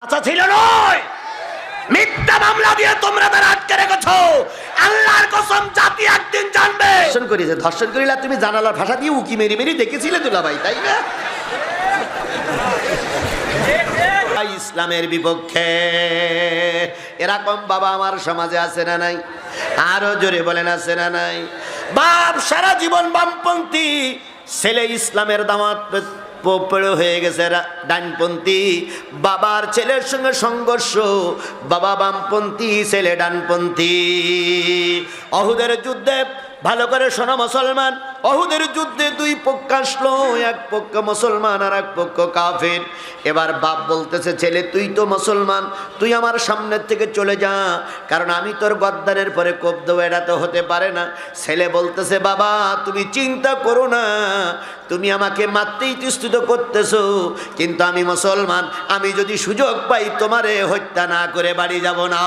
আচ্ছা ছিল নয়, মিথ্যা মামলা দিয়ে তোমরা তারা আটকে রেখেছো। আল্লাহর কসম জাতি একদিন জানবে। ধর্ষণ করেছে, ধর্ষণ করিলা তুমি জানালার ভাষা দিয়ে উকি মেরি মেরি দেখেছিলে দুলাভাই, তাই না? ইসলামের বিপক্ষে এরকম বাবা আমার সমাজে আছে না নাই? আরো জোরে বলেন আছে না নাই? বাপ সারা জীবন বামপন্থী, ছেলে ইসলামের দাওয়াত হয়ে গেছে ডানপন্থী। বাবার ছেলের সঙ্গে সংঘর্ষ, বাবা বামপন্থী ছেলে ডানপন্থী। অহুদের যুদ্ধে ভালো করে শোনো মুসলমান, অহুদের যুদ্ধে দুই পক্ষ আসলো, এক পক্ষ মুসলমান আর এক পক্ষ কাফের। এবার বাপ বলতেছে ছেলে তুই তো মুসলমান, তুই আমার সামনের থেকে চলে যা, কারণ আমি তোর গদ্দারের পরে কোপ দেবো, এটা তো হতে পারে না। ছেলে বলতেছে বাবা তুমি চিন্তা করো না, তুমি আমাকে মারতেই ইতস্তত করতেছো, কিন্তু আমি মুসলমান, আমি যদি সুযোগ পাই তোমারে হত্যা না করে বাড়ি যাব না।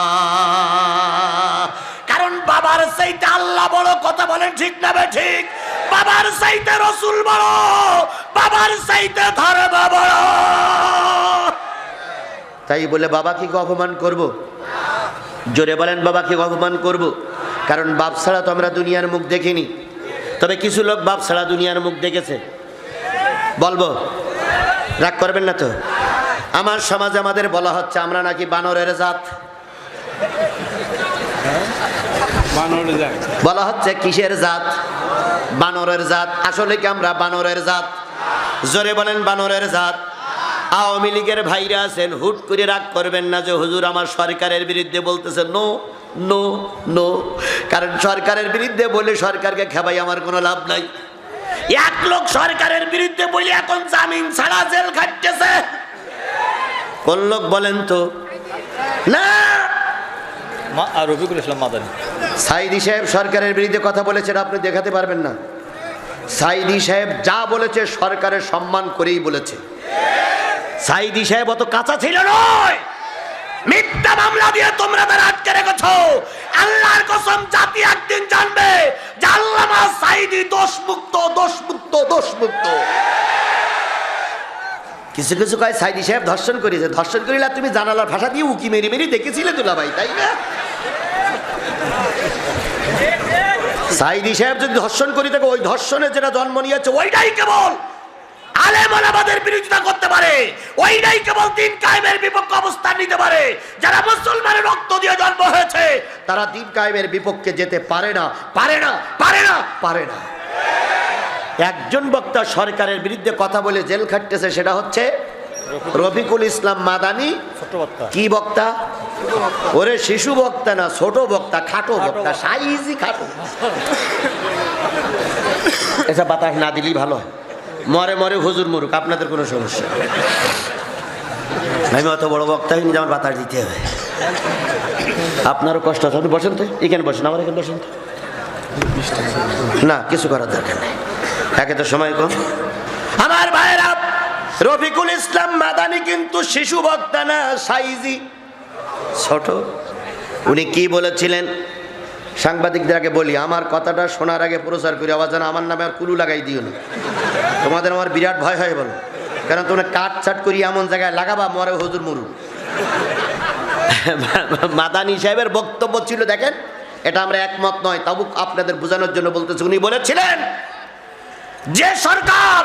কারণ বাবার চাইতে আল্লাহ বড়, কথা বলেন ঠিক না ঠিক? বাবার চাইতে রাসূল বড়, বাবার চাইতে ধর্ম বড়। তাই বলে বাবাকে অপমান করব? জোরে বলেন বাবাকে অপমান করব? কারণ বাপ ছাড়া তো আমরা দুনিয়ার মুখ দেখিনি, তবে কিছু লোক বাপ ছাড়া দুনিয়ার মুখ দেখেছে। বলবো? রাগ করবেন না তো? আমার সমাজে আমাদের বলা হচ্ছে আমরা নাকি বানরের জাত। বলা হচ্ছে কিসের জাত? বানরের জাত। আসলে কি আমরা বানরের জাত? জোরে বলেন বানরের জাত। আওয়ামী লীগের ভাইরা আছেন, হুট করে রাগ করবেন না যে হুজুর আমার সরকারের বিরুদ্ধে বলতেছে। নো নো নো, কারণ সরকারের বিরুদ্ধে বলে সরকারকে খেপাই আমার কোনো লাভ নাই। এক লোক সরকারের বিরুদ্ধে বলে এখন জামিন ছাড়া জেল খাটতেছে। কোন লোক বলেন তো? না, রফিকুল ইসলাম মাদানী। সাইদি সাহেব সরকারের বিরুদ্ধে কথা বলেছেন, আপনি দেখাতে পারবেন না? সাইদি সাহেব যা বলেছে সরকারের সম্মান করেই বলেছে। সাইদি সাহেব অত কাঁচা ছিল নয়, মিথ্যা মামলা দিয়ে তোমরা তারা আটকে রেখেছো। আল্লাহর কসম জাতি একদিন জানবে যে আল্লামা সাইদি দোষমুক্ত, দোষমুক্ত, দোষমুক্ত। কিছু কিছু কয় সাইদি সাহেব ধর্ষণ করেছে, ধর্ষণ করিলা তুমি জানালার ভাষা দিয়ে উকি মেরি মেরি দেখেছিলে দুলাভাই, তাই না? সাইদি সাহেব যদি ধর্ষণ করি থাকে, ওই ধর্ষণের যেটা জন্ম নিয়েছে ওইটাই কেবল আলেম ওলামাদের বিরোধিতা করতে পারে, ওইটাই কেবল দ্বীন কায়েমের বিপক্ষে অবস্থান নিতে পারে। যারা মুসলমানের রক্ত দিয়ে জন্ম হয়েছে তারা দ্বীন কায়েমের বিপক্ষে যেতে পারে না, পারে না, পারে না, পারে না। একজন বক্তা সরকারের বিরুদ্ধে কথা বলে জেল খাটতেছে, সেটা হচ্ছে রফিকুল ইসলাম মাদানী। কি বক্তা? ওরে শিশু বক্তা না, ছোট বক্তা, খাটো বক্তা, সাইজি খাটো। এসব বাতাস না দিলেই ভালো হয়। মরে মরে হুজুর মরুক, আপনাদের কোনো সমস্যা। আমি অত বড় বক্তা হইনি যে আমার বাতাস দিতে হবে। আপনারও কষ্ট আছে, আপনি বসেন তো, এখানে বসেন, আমার এখানে বসেন তো। না, কিছু করার দরকার নেই, একে তো সময় কম। আমার ভাইয়েরা, রফিকুল ইসলাম মাদানী কিন্তু শিশু বক্তা না, সাইজি, ছোট। উনি কি বলেছিলেন? সাংবাদিকদের আগে বলি, আমার কথাটা শোনার আগে প্রচার করে আবার যেন আমার নামে আর কুলু লাগাই দিও না। তোমাদের আমার বিরাট ভয় হয় বলো, কারণ তোমরা কাট ছাট করি এমন জায়গায় লাগাবা মরে হুজুর মরু। মাদানী সাহেবের বক্তব্য ছিল, দেখেন, এটা আমরা একমত নয়, তবু আপনাদের বোঝানোর জন্য বলতেছি। উনি বলেছিলেন যে সরকার,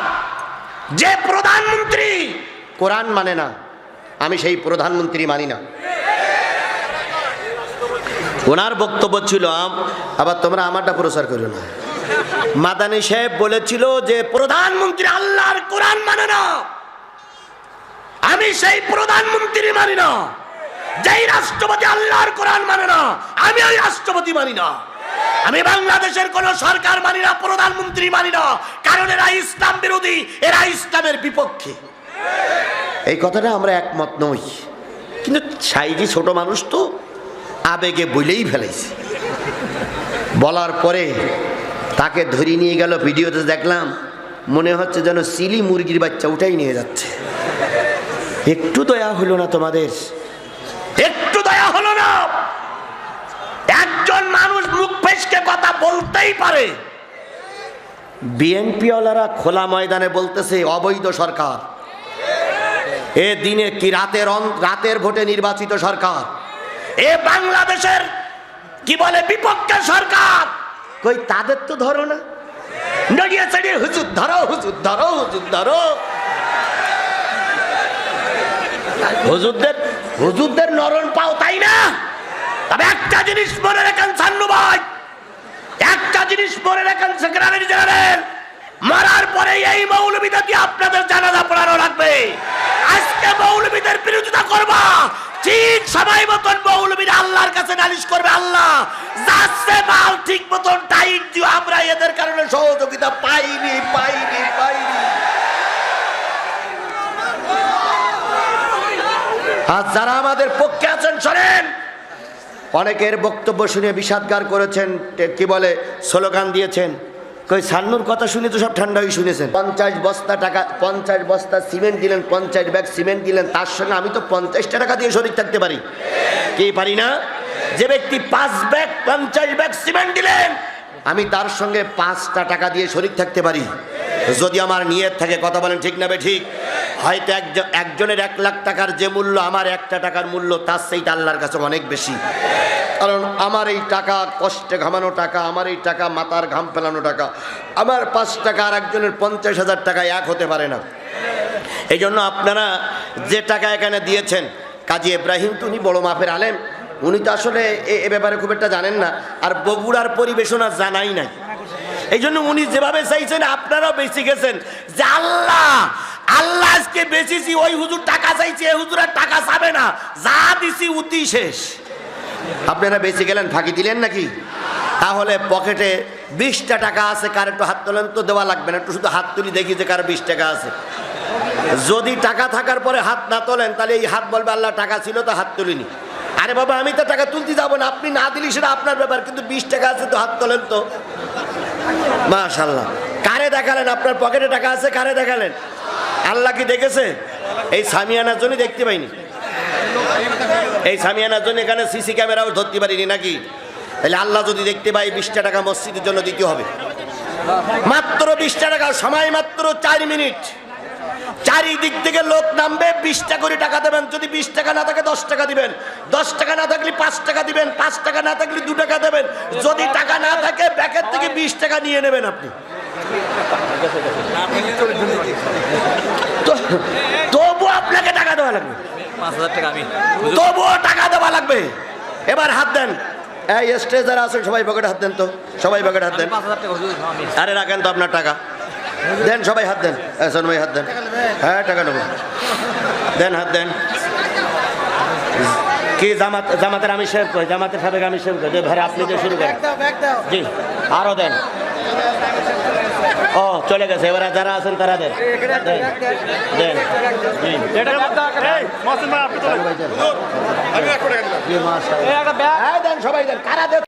যে প্রধানমন্ত্রী কোরআন মানে না, আমি সেই প্রধানমন্ত্রী মানি না। ওনার বক্তব্য ছিল, আবার তোমরা আমারটা প্রচার করো না। মাদানী সাহেব বলেছিল যে প্রধানমন্ত্রী আল্লাহর কোরআন মানে না, আমি সেই প্রধানমন্ত্রী মানি না। যেই রাষ্ট্রপতি আল্লাহর কোরআন মানে না, আমি ওই রাষ্ট্রপতি মানি না। আমি বাংলাদেশের কোন সরকার মানি না, প্রধানমন্ত্রী মানি না, কারণ এরা ইসলাম বিরোধী, এরা ইসলামের বিপক্ষে। এই কথাটা আমরা একমত নই, কিন্তু সাইজি ছোট মানুষ তো আবেগে বলেই ফেলেছে। বলার পরে তাকে ধরে নিয়ে গেল, ভিডিওতে দেখলাম, মনে হচ্ছে যেন সিলি মুরগির বাচ্চা উঠাই নিয়ে যাচ্ছে। একটু দয়া হলো না তোমাদের? একটু দয়া হলো না? একজন মানুষ মুখ ফেঁসকে কথা বলতেই পারে। বিএনপি ওয়ালারা খোলা ময়দানে বলতেছে অবৈধ সরকার। এ দিনে কি রাতের ভোটে নির্বাচিত সরকার, এ বাংলাদেশের কি বলে বিপক্ষের সরকার, কই তাদের তো ধরো না, নড়িয়ে চড়িয়ে হুজুর ধরো হুজুর ধরো হুজুর ধরো। হুজুরদের নরম পাও তাই না? তবে একটা জিনিস মনে রাখেন সান্নু ভাই, একটা জিনিস মনে রাখেন সেক্রেটারি জেনারেল, মারার পরে এই মৌলবীদেরকে আপনাদের জানাজা পড়ানো লাগবে। আজকে মৌলবীদের বিরোধিতা করবা, ঠিক সময় মতন মৌলবীরা আল্লাহর কাছে নালিশ করবে, আল্লাহ যাচ্ছে মাল ঠিক মতন টাইট দিও, আমরা এদের কারণে সহযোগিতা পাইনি পাইনি পাইনি। আর যারা আমাদের পক্ষে আছেন শোনেন, অনেকের বক্তব্য শুনে বিষাদগার করেছেন, কি বলে স্লোগান দিয়েছেন, কই সান্নুর কথা শুনে তো সব ঠান্ডা হয়ে শুনেছেন। 50 বস্তা টাকা, 50 বস্তা সিমেন্ট দিলেন, 50 ব্যাগ সিমেন্ট দিলেন, তার সঙ্গে আমি তো 50 টাকা দিয়ে শরীর থাকতে পারি, কি পারি না? যে ব্যক্তি 5 ব্যাগ 50 ব্যাগ সিমেন্ট দিলেন, আমি তার সঙ্গে 5টা টাকা দিয়ে শরীর থাকতে পারি, যদি আমার নিয়ত থাকে। কথা বলেন ঠিক না বে ঠিক? হয়তো একজনের 1 লাখ টাকার যে মূল্য, আমার 1টা টাকার মূল্য তার সেইটা আল্লাহর কাছে অনেক বেশি। কারণ আমার এই টাকা কষ্টে ঘামানো টাকা, আমার এই টাকা মাথার ঘাম ফেলানো টাকা, আমার 5 টাকা আর একজনের 50,000 টাকা এক হতে পারে না। এই জন্য আপনারা যে টাকা এখানে দিয়েছেন, কাজী ইব্রাহিম তো উনি বড় মাপের আলেম, উনি তো আসলে এ ব্যাপারে খুব একটা জানেন না, আর বগুড়ার পরিবেশনা জানাই নাই। এই জন্য উনি যেভাবে চাইছেন আপনারাও বেশি গেছেন যে আল্লাহ আল্লাহ আজকে বেশিছি, ওই হুজুর টাকা চাইছে, এই হুজুরের টাকা চাবে না, যা দিছি উতি শেষ। আপনারা বেশি গেলেন, ফাঁকি দিলেন নাকি? তাহলে পকেটে 20টা টাকা আছে, কার একটু হাত তোলেন তো, দেওয়া লাগবে না, একটু শুধু হাত তুলি দেখি যে কার 20 টাকা আছে। যদি টাকা থাকার পরে হাত না তোলেন, তাহলে এই হাত বলবে আল্লাহ টাকা ছিল তো হাত তুলিনি। আরে বাবা আমি তো টাকা তুলতে যাবো না, আপনি না দিলি সেটা আপনার ব্যাপার, কিন্তু 20 টাকা আছে তো হাত তোলেন তো। মাশাআল্লাহ। কারে দেখালেন? আপনার পকেটে টাকা আছে, কারে দেখালেন? আল্লাহ কি দেখেছে? এই সামিয়ানার জন্য দেখতে পাইনি, এই সামিয়ানার জন্য এখানে সিসি ক্যামেরাও ধরতে পারিনি নাকি? তাহলে আল্লাহ যদি দেখতে পাই, 20টা টাকা মসজিদের জন্য দিতে হবে, মাত্র 20টা টাকা, সময় মাত্র 4 মিনিট। চারিদিক থেকে লোক নামবে, 20টা করে টাকা দেবেন, যদি 20 টাকা না থাকে 10 টাকা দিবেন, 10 টাকা না থাকলে 5 টাকা দিবেন, 5 টাকা না থাকলে 2 টাকা দেবেন, যদি টাকা না থাকে ব্যাকের থেকে 20 টাকা নিয়ে নেবেন আপনি। তবুও আপনাকে টাকা দেওয়া লাগবে, 5,000 টাকা আমি, তবুও টাকা দেওয়া লাগবে। এবার হাত দেন, এই স্টেজ যারা আছেন সবাই পকেটে হাত দেন তো, সবাই পকেটে হাত দেন। 5,000 টাকা হুজুর আমি। আরে রাখেন তো আপনার টাকা, দেন সবাই হাত দেন, এহসান ভাই হাত দেন, হ্যাঁ টাকা নেব, দেন হাত দেন। কি জামাতের আমি শেভ করি, জামাতের সাবেক আমি শেভ করি, ভাই আপনি যে শুরু করেন, জি আরো দেন। ও চলে গেছে, এবার যারা আছেন তারা দেন, দেন জি, দেন সবাই দেন, কারা দেন।